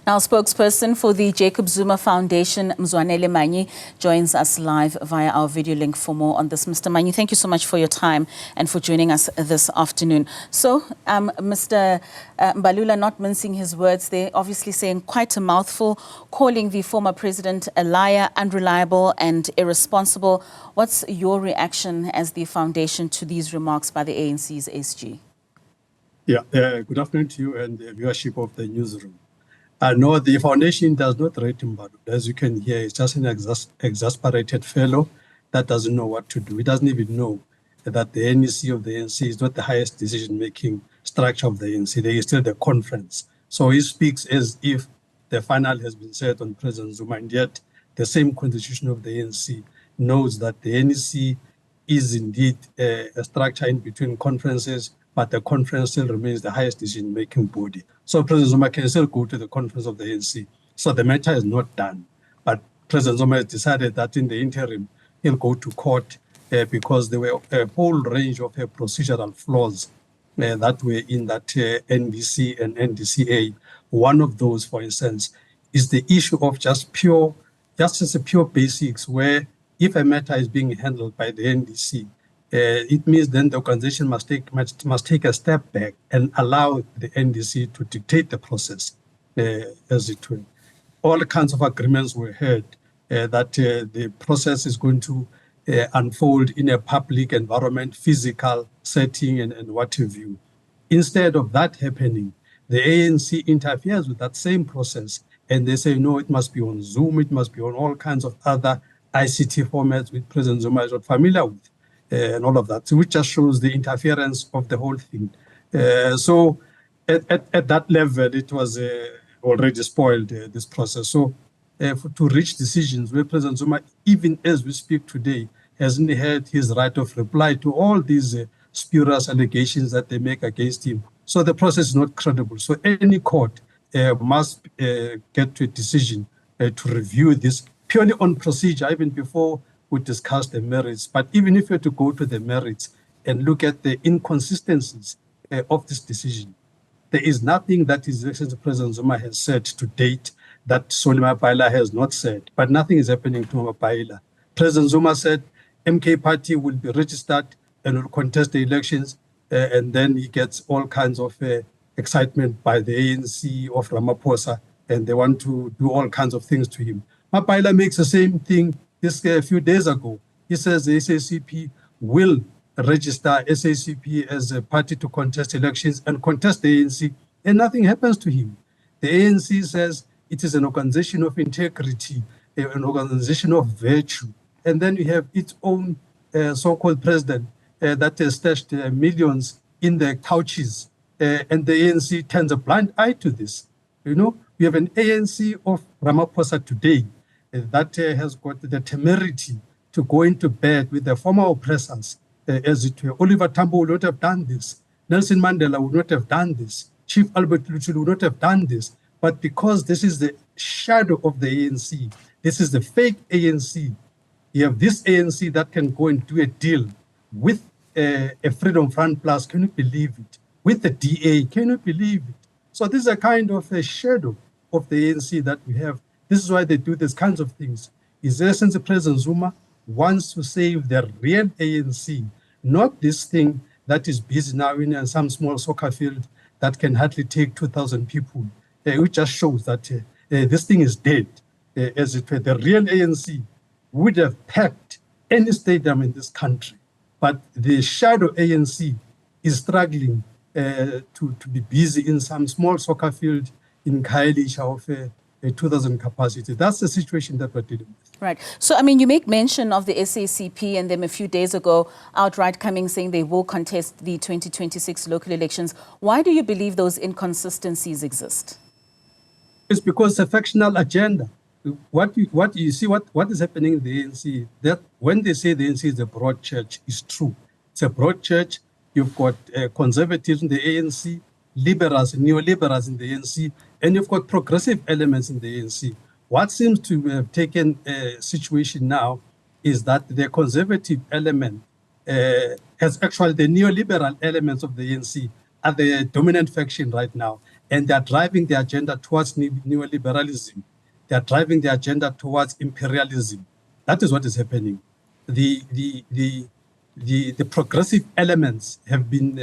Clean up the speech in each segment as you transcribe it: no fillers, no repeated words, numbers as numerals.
Now, spokesperson for the Jacob Zuma Foundation, Mzwanele Manyi, joins us live via our video link for more on this. Mr. Manyi, thank you so much for your time and for joining us this afternoon. So, Mr. Mbalula, not mincing his words there, obviously saying quite a mouthful, calling the former president a liar, unreliable and irresponsible. What's your reaction as the foundation to these remarks by the ANC's SG? Yeah, good afternoon to you and the viewership of the newsroom. No, the foundation does not rate Mbalula. As you can hear, he's just an exasperated fellow that doesn't know what to do. He doesn't even know that the NEC of the ANC is not the highest decision-making structure of the ANC. There is still the conference. So he speaks as if the final has been set on President Zuma, and yet the same constitution of the ANC knows that the NEC is indeed a structure in between conferences, but the conference still remains the highest decision-making body. So President Zuma can still go to the conference of the ANC. So the matter is not done. But President Zuma has decided that in the interim, he'll go to court because there were a whole range of procedural flaws that were in that NDC and NDCA. One of those, for instance, is the issue of just pure basics, where if a matter is being handled by the NDC, it means then the organization must take a step back and allow the NDC to dictate the process, as it were. All kinds of agreements were had that the process is going to unfold in a public environment, physical setting, and what have you. Instead of that happening, the ANC interferes with that same process, and they say, no, it must be on Zoom, it must be on all kinds of other ICT formats which President Zuma is not familiar with. And all of that, so which just shows the interference of the whole thing. So at that level, it was already spoiled, this process. So to reach decisions where President Zuma, even as we speak today, hasn't had his right of reply to all these spurious allegations that they make against him. So the process is not credible. So any court must get to a decision to review this purely on procedure, even before we discuss the merits. But even if you were to go to the merits and look at the inconsistencies of this decision, there is nothing that His Excellency President Zuma has said to date that Sonny Mapaila has not said, but nothing is happening to Mapaila. President Zuma said MK Party will be registered and will contest the elections, and then he gets all kinds of excitement by the ANC of Ramaphosa, and they want to do all kinds of things to him. Mapaila makes the same thing this a few days ago. He says the SACP will register SACP as a party to contest elections and contest the ANC, and nothing happens to him. The ANC says it is an organization of integrity, an organization of virtue, and then you have its own so-called president that has stashed millions in the couches, and the ANC turns a blind eye to this. You know, we have an ANC of Ramaphosa today that has got the temerity to go into bed with the former oppressors, as it were. Oliver Tambo would not have done this. Nelson Mandela would not have done this. Chief Albert Luchulu would not have done this. But because this is the shadow of the ANC, this is the fake ANC, you have this ANC that can go and do a deal with a Freedom Front Plus, can you believe it? With the DA, can you believe it? So this is a kind of a shadow of the ANC that we have. This is why they do these kinds of things. His Excellency President Zuma wants to save the real ANC, not this thing that is busy now in some small soccer field that can hardly take 2,000 people, which just shows that this thing is dead. As it were, the real ANC would have packed any stadium in this country, but the shadow ANC is struggling to be busy in some small soccer field in Khayelitsha of a 2,000 capacity. That's the situation that we're dealing with. Right. So, I mean, you make mention of the SACP and them a few days ago outright coming saying they will contest the 2026 local elections. Why do you believe those inconsistencies exist? It's because it's a factional agenda. What is happening in the ANC, that when they say the ANC is a broad church, is true. It's a broad church. You've got conservatives in the ANC, liberals, neoliberals in the ANC, and you've got progressive elements in the ANC. What seems to have taken a situation now is that the conservative element has actually the neoliberal elements of the ANC are the dominant faction right now. and they are driving the agenda towards neoliberalism. They are driving the agenda towards imperialism. That is what is happening. The progressive elements have been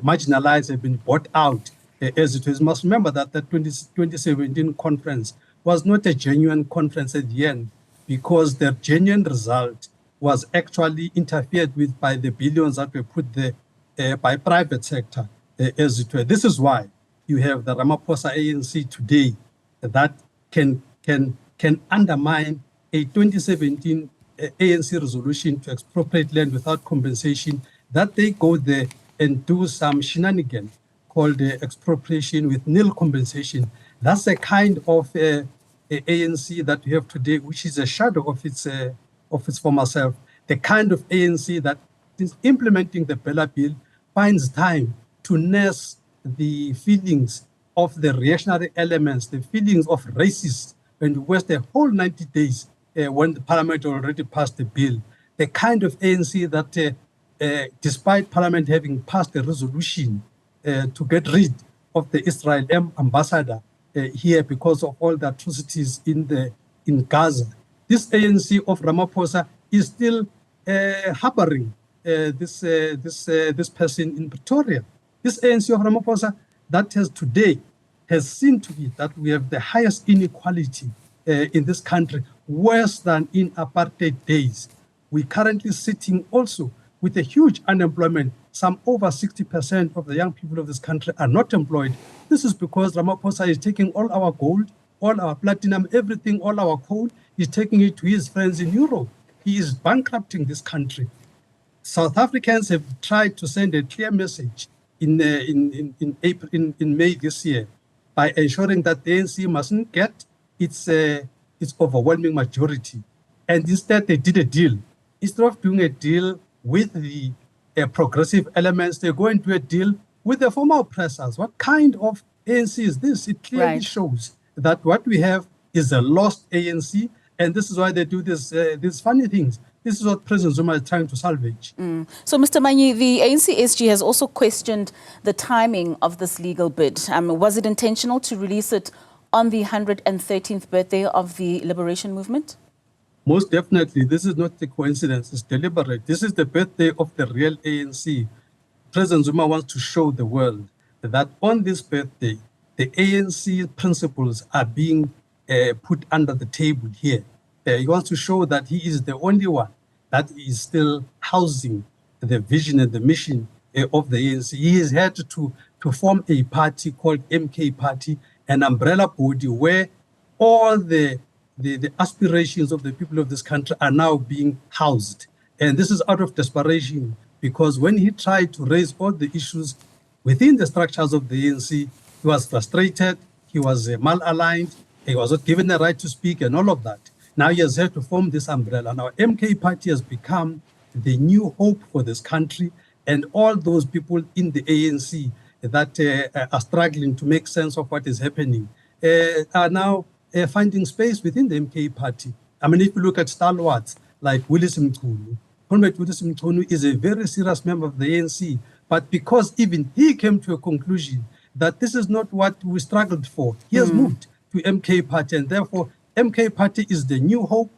marginalized, have been bought out as it is. You must remember that the 2017 conference was not a genuine conference at the end, because the genuine result was actually interfered with by the billions that were put there by private sector as it were. This is why you have the Ramaphosa ANC today that can undermine a 2017 ANC resolution to expropriate land without compensation, that they go there and do some shenanigan called expropriation with nil compensation. That's the kind of ANC that we have today, which is a shadow of its former self. The kind of ANC that is implementing the Bella Bill finds time to nurse the feelings of the reactionary elements, the feelings of racists, and waste the whole 90 days when the parliament already passed the bill. The kind of ANC that, despite parliament having passed a resolution to get rid of the Israel ambassador here because of all the atrocities in Gaza, this ANC of Ramaphosa is still harboring this person in Pretoria. This ANC of Ramaphosa that has seen to it that we have the highest inequality in this country, worse than in apartheid days. We're currently sitting also with a huge unemployment. Some over 60% of the young people of this country are not employed. This is because Ramaphosa is taking all our gold, all our platinum, everything, all our coal, he's taking it to his friends in Europe. He is bankrupting this country. South Africans have tried to send a clear message in May this year by ensuring that the ANC mustn't get its overwhelming majority. And instead, they did a deal. Instead of doing a deal with the progressive elements, they're going to do a deal with the former oppressors. What kind of ANC is this? It clearly shows that what we have is a lost ANC, and this is why they do these funny things. This is what President Zuma is trying to salvage. So, Mr. Manyi, the ANC SG has also questioned the timing of this legal bid. Was it intentional to release it on the 113th birthday of the liberation movement? Most definitely. This is not a coincidence. It's deliberate. This is the birthday of the real ANC. President Zuma wants to show the world that on this birthday, the ANC principles are being put under the table here. He wants to show that he is the only one that is still housing the vision and the mission of the ANC. He has had to form a party called MK Party, an umbrella body where all the aspirations of the people of this country are now being housed. And this is out of desperation, because when he tried to raise all the issues within the structures of the ANC, he was frustrated, he was malaligned, he was not given the right to speak and all of that. Now he has had to form this umbrella. Now MK Party has become the new hope for this country, and all those people in the ANC that are struggling to make sense of what is happening are now finding space within the MK Party. I mean, if you look at stalwarts like Willis Mchunu, Comrade Willis Mchunu is a very serious member of the ANC, but because even he came to a conclusion that this is not what we struggled for, he has moved to MK Party, and therefore MK Party is the new hope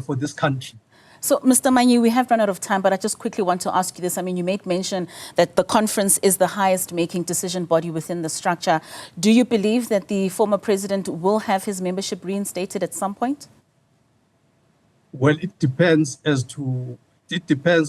for this country. So, Mr. Manyi, we have run out of time, but I just quickly want to ask you this. I mean, you made mention that the conference is the highest making decision body within the structure. Do you believe that the former president will have his membership reinstated at some point? Well, it depends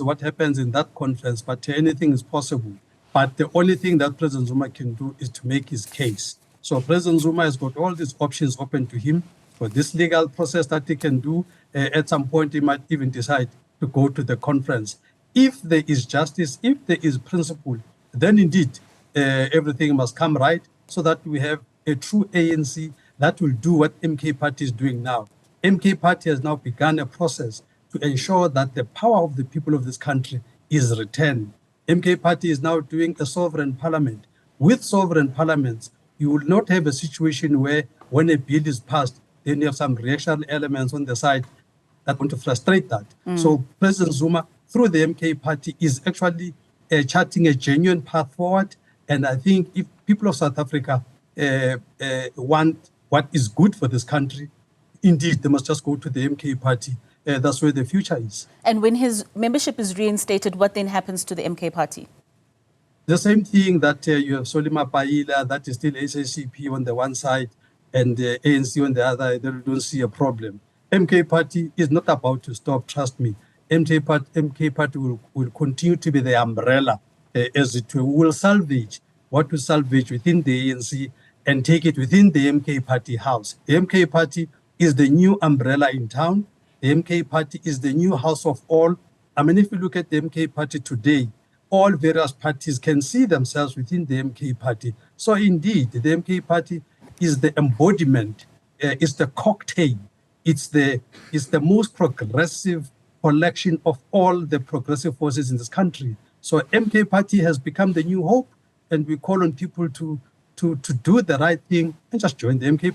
what happens in that conference, but anything is possible. But the only thing that President Zuma can do is to make his case. So President Zuma has got all these options open to him for this legal process that he can do. At some point, he might even decide to go to the conference. If there is justice, if there is principle, then indeed everything must come right so that we have a true ANC that will do what MK Party is doing now. MK Party has now begun a process to ensure that the power of the people of this country is returned. MK Party is now doing a sovereign parliament. With sovereign parliaments, you will not have a situation where when a bill is passed, then you have some reactionary elements on the side that want to frustrate that. So President Zuma, through the MK Party, is actually charting a genuine path forward. And I think if people of South Africa want what is good for this country, indeed, they must just go to the MK party. That's where the future is. And when his membership is reinstated, what then happens to the MK party? The same thing that you have Solima Paila, that is still SACP on the one side, and ANC on the other. They don't see a problem. MK party is not about to stop, trust me. MK party will continue to be the umbrella, as it will salvage what we salvage within the ANC and take it within the MK party house. The MK party is the new umbrella in town. The MK party is the new house of all. I mean, if you look at the MK party today, all various parties can see themselves within the MK party. So indeed, the MK party is the embodiment, it's the cocktail, it's the most progressive collection of all the progressive forces in this country. So MK party has become the new hope, and we call on people to do the right thing and just join the MK party.